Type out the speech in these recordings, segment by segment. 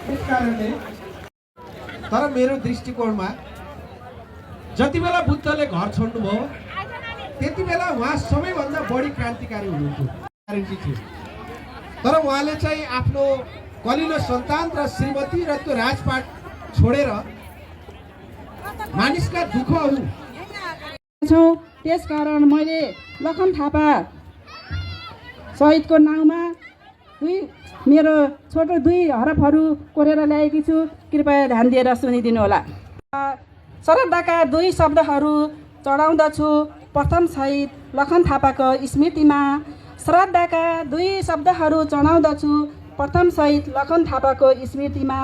त्यसकारणले तर मेरो दृष्टिकोणमा जति बेला बुद्धले घर छोड्नुभयो त्यति बेला उहाँ सबैभन्दा बढी क्रान्तिकारी हुनुहुन्थ्यो, ग्यारेन्टी थियो। तर उहाँले चाहिँ आफ्नो कलिलो सन्तान र श्रीमती र त्यो राजपाट छोडेर मानिसका दुःखहरू त्यसकारण मैले लखन थापा शहीदको नाउँमा मेरो छोटो 2 हरफहरू कोरेर ल्याएकी छु। कृपया ध्यान दिएर सुनिदिनु होला। श्रद्धाका 2 शब्दहरू चढाउँदछु प्रथम शहीद लखन थापाको स्मृतिमा। श्रद्धाका 2 शब्दहरू चढाउँदछु प्रथम शहीद लखन थापाको स्मृतिमा।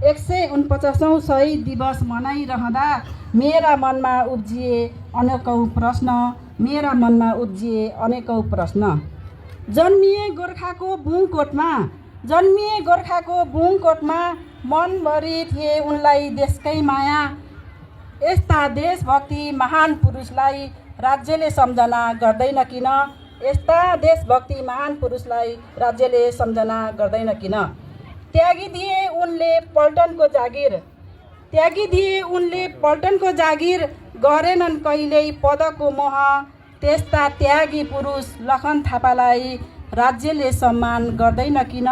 149औं शहीद दिवस मनाइरहँदा मेरा मनमा उब्जिए अनेकौं प्रश्न, मेरा मनमा उब्जिए अनेकौं प्रश्न। जन्मिए गोर्खाको बुङकोटमा, जन्मिए गोर्खाको बुङकोटमा, मनभरि थिए उनलाई देशकै माया। यस्ता देशभक्ति महान पुरुषलाई राज्यले सम्झना गर्दैन किन? यस्ता देशभक्ति महान पुरुषलाई राज्यले सम्झना गर्दैन किन? त्यागिदिए उनले पल्टनको जागिर, त्यागिदिए उनले पल्टनको जागिर, गरेनन् कहिल्यै पदको मोह। त्यस्ता त्यागी पुरुष लखन थापालाई राज्यले सम्मान गर्दैन किन?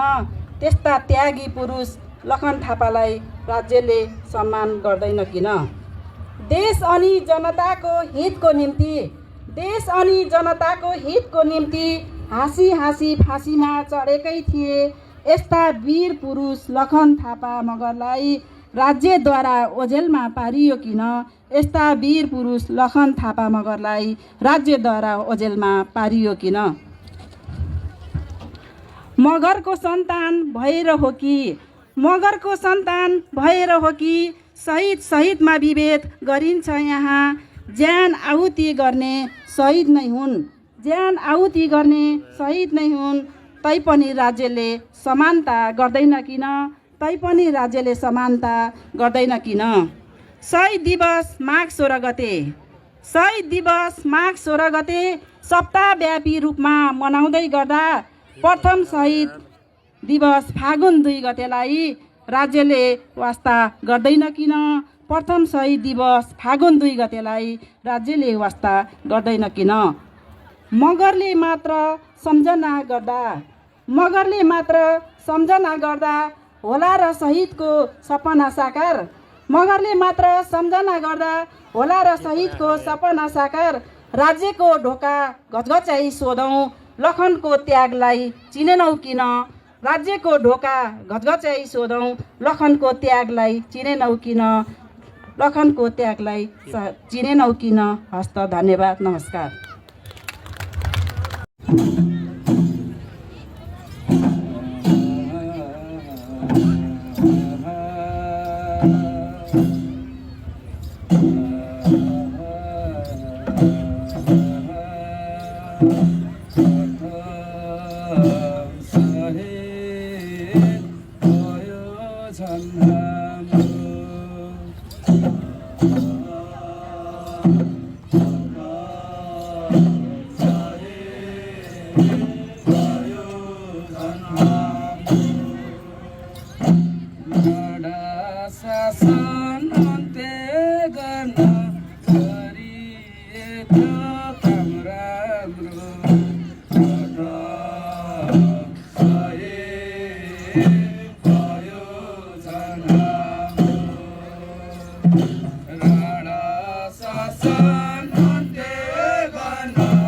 त्यस्ता त्यागी पुरुष लखन थापालाई राज्यले सम्मान गर्दैन किन? देश अनि जनताको हितको निम्ति, देश अनि जनताको हितको निम्ति हाँसी हाँसी फाँसीमा चढेकै थिए। यस्ता वीर पुरुष लखन थापा मगरलाई राज्यद्वारा ओझेलमा पारियो किन? यस्ता वीर पुरुष लखन थापा मगरलाई राज्यद्वारा ओझेलमा पारियो किन? मगरको सन्तान भएर हो कि, मगरको सन्तान भएर हो कि शहीदमा विभेद गरिन्छ यहाँ। ज्यान आहुति गर्ने शहीद नै हुन्, ज्यान आहुति गर्ने शहीद नै हुन्। तैपनि राज्यले समानता गर्दैन किन? तैपनि राज्यले समानता गर्दैन किन? शहीद दिवस माघ 16 गते, शहीद दिवस माघ 16 गते सप्ताहव्यापी रूपमा मनाउँदै गर्दा प्रथम शहीद दिवस फागुन 2 गतेलाई राज्यले वास्ता गर्दैन किन? प्रथम शहीद दिवस फागुन 2 गतेलाई राज्यले वास्ता गर्दैन किन? मगरले मात्र सम्झना गर्दा, मगरले मात्र सम्झना गर्दा होला र शहीदको सपना साकार। मगरले मात्र सम्झना गर्दा होला र शहीदको सपना साकार। राज्यको ढोका घचघच्याई सोधौँ लखनको त्यागलाई चिनेनौ किन? राज्यको ढोका घचघच्याई सोधौँ लखनको त्यागलाई चिनेनौ किन? लखनको त्यागलाई चिनेनौ किन? हस्त धन्यवाद, नमस्कार। राणा शासन अन्त्य गर्न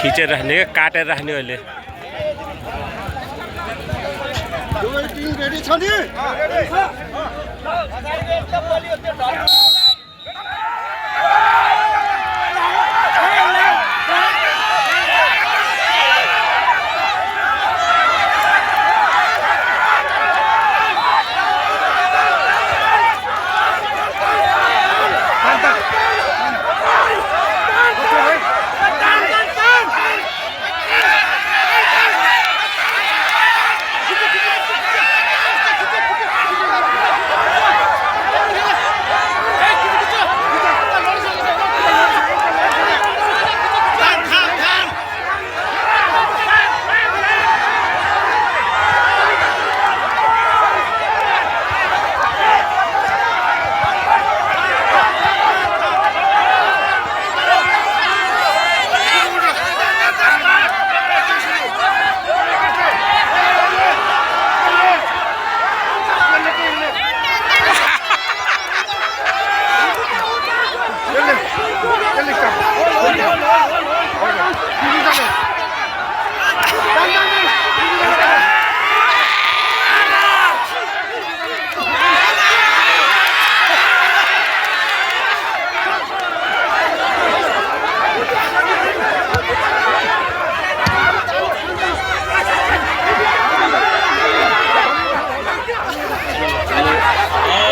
खिचेर राख्ने क्या काटेर राख्ने अहिले रेडी छ नि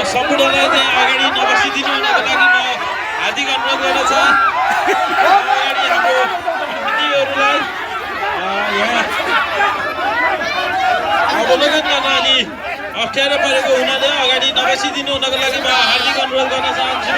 सम्पूर्णलाई चाहिँ अगाडि नबसिदिनु गरिदिनु हुनको लागि म हार्दिक अनुरोध गर्न चाहन्छु। अगाडि हाम्रो अतिथिहरूलाई यहाँ अवलोकन गर्न अलि अप्ठ्यारो परेको हुनाले अगाडि नबसिदिनु हुनको लागि म हार्दिक अनुरोध गर्न चाहन्छु।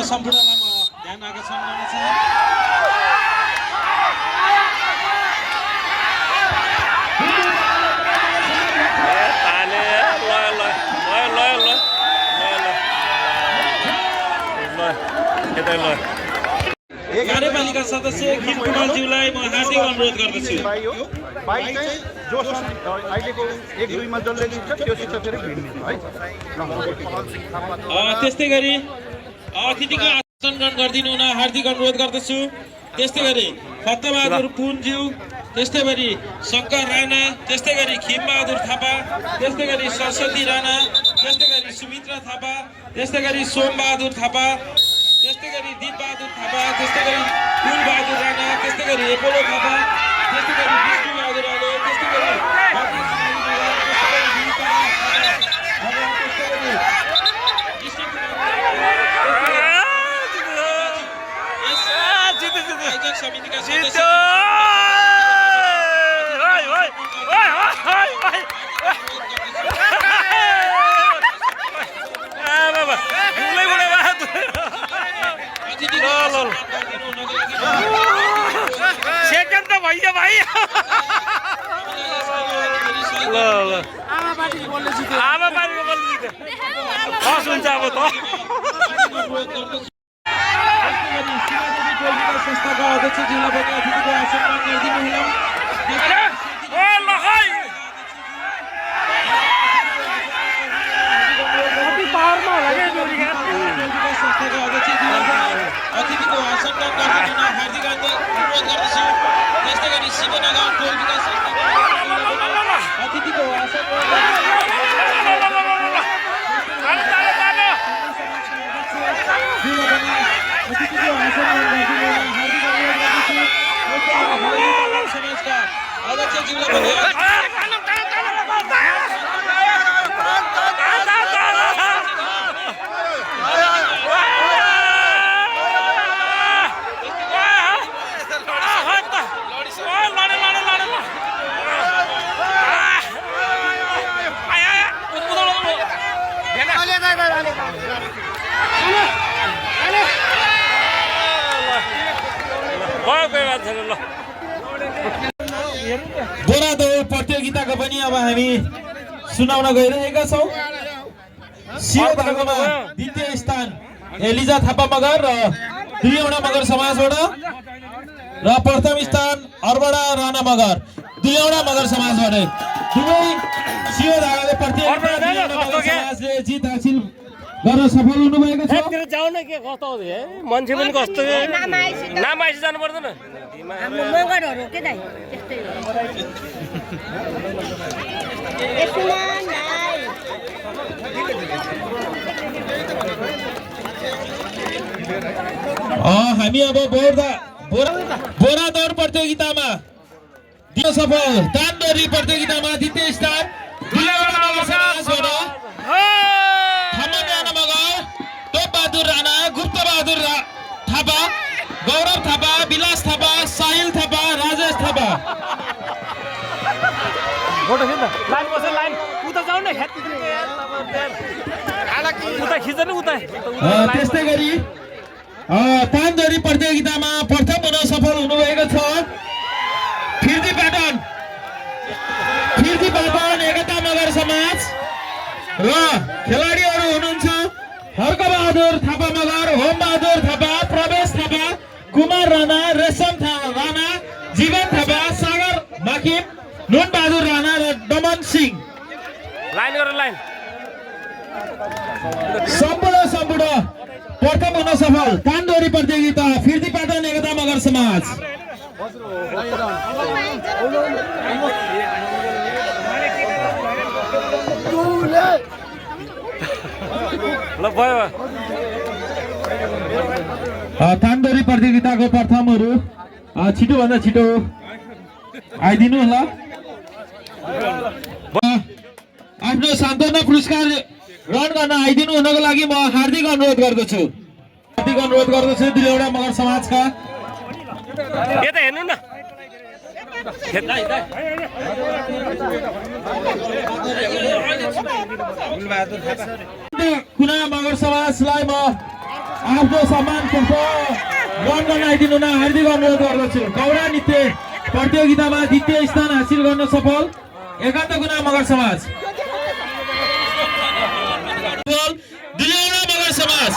सम्पूर्णलाई म ध्यान आकर्षण गर्न चाहन्छु। कार्यपालिका सदस्य खिम कुमारज्यूलाई म हार्दिक अनुरोध गर्दछु। त्यस्तै गरी अतिथिको आसन ग्रहण गरिदिनु हुन हार्दिक अनुरोध गर्दछु। त्यस्तै गरी फतबहादुर पुनज्यू, त्यस्तै गरी शङ्कर राणा, त्यस्तै गरी खिमबहादुर थापा, त्यस्तै गरी सरस्वती राणा, त्यस्तै गरी सुमित्रा थापा, त्यस्तै गरी सोमबहादुर थापा, त्यस्तै गरी दीपबहादुर थापा, त्यस्तै गरी फुलबहादुर राणा, त्यस्तै गरी एपोलो थापा, त्यस्तै गरी विष्णुबहादुर आले, त्यस्तै गरी समितिका सदस्य सेकेन्ड त भइयो भाइ। आमा बारीको बोल्नु जित्यो। हस् हुन्छ अब त। संस्थाका अध्यक्ष जिल्ला पनि अतिथिको आसन ग्रहण गरिदिनु होला। संस्थाका अध्यक्ष अतिथिको आसन ग्रहण गरिदिनु हुन हार्दिक अनुरोध गर्दछु। त्यस्तै गरी शिवनगर टोल विकास संस्थाका अतिथिको आसन समाजका अध्यक्ष जिल्ला बोरा दौड प्रतियोगिताको पनि अब हामी सुनाउन गइरहेका छौँ। शिवधागोमा द्वितीय स्थान एलिजा थापा मगर र दुईवटा मगर समाजबाट र प्रथम स्थान अर्बडा राणा मगर दुईवटा मगर समाजबाट दुवै शिवधागोले प्रतियोगिताले जित हासिल गर्न सफल हुनुभएको छ। जाऊ न के कस्तो हो मान्छे पनि कस्तो नाम आइस जानु पर्दैन। मगरहरू के दाइ त्यस्तै हामी अब बोरा दौड प्रतियोगितामा सफल तानडोरी प्रतियोगितामा द्वितीय स्थान टोपबहादुर राणा, गुप्तबहादुर थापा, गौरव थापा, विलास थापा, साहिल थापा, राजेश थापा। त्यस्तै गरी तानडोरी प्रतियोगितामा प्रथम हुन सफल हुनुभएको छ फिर्दी प्याटर्न र खेलाडीहरू हुनुहुन्छ हर्कबहादुर थापा मगर, होमबहादुर थापा, प्रवेश थापा, कुमार राणा, रेशम राणा, जीवन थापा, सागर माकिम, नुनबहादुर राणा र दमन सिंह। लाइन गर लाइन। सम्पूर्ण प्रथम हुन सफल कानडोरी प्रतियोगिता फिर्ती पाटन एकता मगर समाज। ल भयो कानडोरी प्रतियोगिताको प्रथमहरू छिटोभन्दा छिटो आइदिनु होला। आफ्नो सान्त्वना पुरस्कार ग्रहण गर्न आइदिनु हुनको लागि म हार्दिक अनुरोध गर्दछु। दुईवटा मगर समाजका यता हेर्नु न। कुना मगर समाजलाई म आफ्नो सम्मान ग्रहण गर्न आइदिनु हुन हार्दिक अनुरोध गर्दछु। कौडा नृत्य प्रतियोगितामा द्वितीय स्थान हासिल गर्न सफल एकान्त कुना मगर समाज। दुईवटा मगर समाज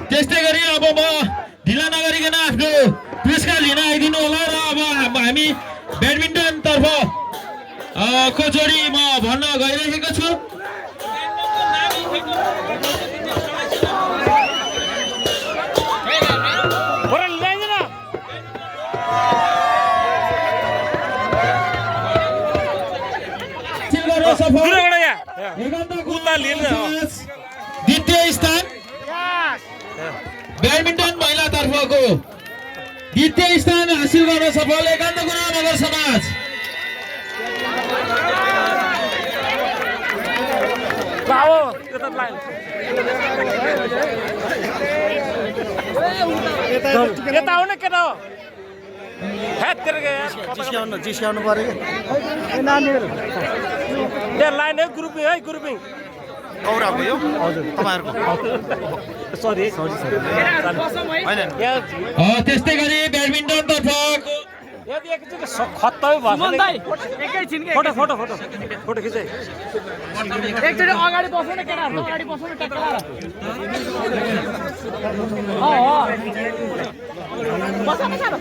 त्यस्तै गरी अब म ढिला नगरिकन आफ्नो पुरस्कार लिन आइदिनु होला। र अब हामी ब्याडमिन्टन तर्फ को जोडी म भन्न गइरहेको छु। द्वितीय स्थान ब्याडमिन्टन महिला तर्फको द्वितीय स्थान हासिल गर्न सफल एकान्त कुना मगर समाज। यता आउन केटा हो जिस्क्याउनु पर्यो कि लाइन है ग्रुपिङ है ग्रुपिङ कौराको यो हजुर तपाईँहरूको सरी त्यस्तै गरी ब्याडमिन्टन तर्फको यदि एकचोटि खत्तमै भयो फोटो फोटो फोटो फोटो खिचे एकचोटि अगाडि बस्नु न केटाहरु अगाडि बस्नु न टक्क लाएर बस न सारो